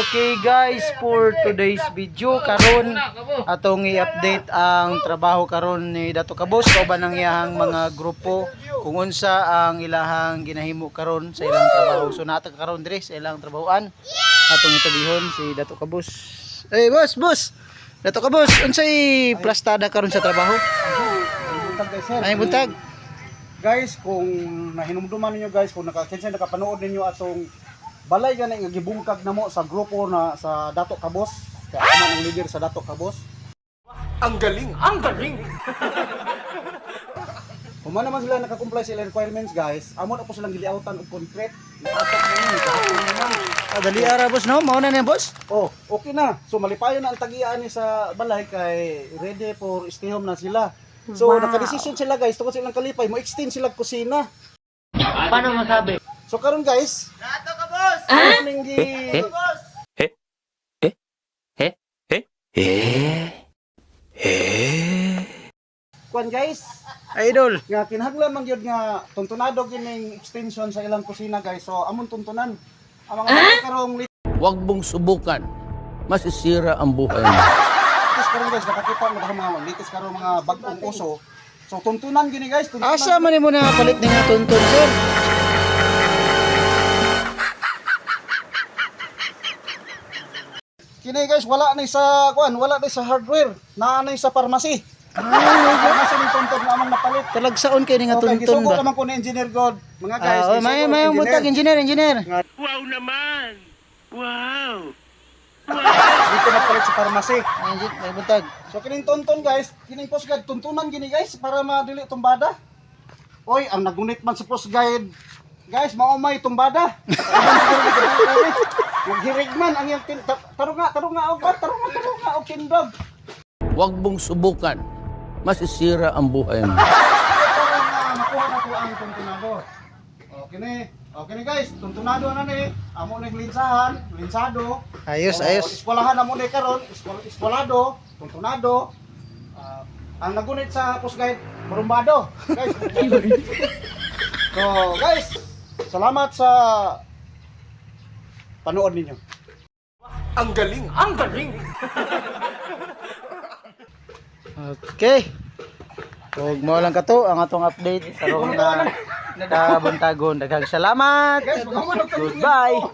Okay guys, for today's video karon atong i-update ang trabaho karon ni Dato Kabus kauban ang iyahang mga grupo kung unsa ang ilahang ginahimo karon sa ilang trabaho. So natag karon dire sa ilang trabahoan atong itabihon si Dato Kabus. Boss. Dato Kabus, unsay plastada karon sa trabaho? Ay buntag. Guys, kung nahinumduman ninyo guys, kung nakapanood ninyo atong balay gani nga gibungkag namo sa grupo na sa Dato Kabus, kaya ako man ang leader sa Dato Kabus. Ang galing! Kung man naman sila nakakomply sa ilang requirements guys, amo na po silang giliautan og concrete. Nakatok na yun. Dali ara boss no, mao na ni boss. Oh, okay na. So malipayon na ang tagian ni sa balay kay ready for stay home na sila. So nakadesisyon sila guys, tungkol sa ilang kalipay, mo extend sila kusina. Paano masabi? So karon guys, Dato Kabus! Ano gi Kuan guys, Idol. nga kinahanglan man gyud nga tuntunado gining extension sa ilang kusina guys. So amon tuntunan ang mga karong Huwag mong subukan. Masisira ang buhay mo. litis karon guys, nakakita mo mga litis karong mga bag-ong uso. So tuntunan gini guys, tuntunan. Asa man mo na palit ning tuntun sir? Kini guys, wala na sa kuan, wala na sa hardware, naa na sa pharmacy. Pharmacy ning tuntun na among napalit. Talagsaon kay nga Okay, tuntun gisugo ba? naman ko ni Engineer God. Mga guys, Ah, may butag engineer. Wow naman! Wow! dito na palit sa pharmacy. May butag. So kining tuntun guys, kining post guide tuntunan gini guys para madili tumbada. Oy, ang nagunit man sa post guide. Guys, mao may tumbada. Maghirig man ang iyang tarong nga og tindog. Huwag mong subukan. Masisira ang buhay mo. Para makuha na ko ang tuntunado. Okay ni guys, tuntunado na ni. Amo ning linsado. Ayos. Eskwelahan na mo ni karon, eskwelado, tuntunado. Ang nagunit sa post guide, marumbado. Guys. So, guys, salamat sa panood ninyo. Ang galing! Okay. Ug mo lang kato ang atong update sa rong na buntagon. Daghang salamat. Guys, magawa na Goodbye.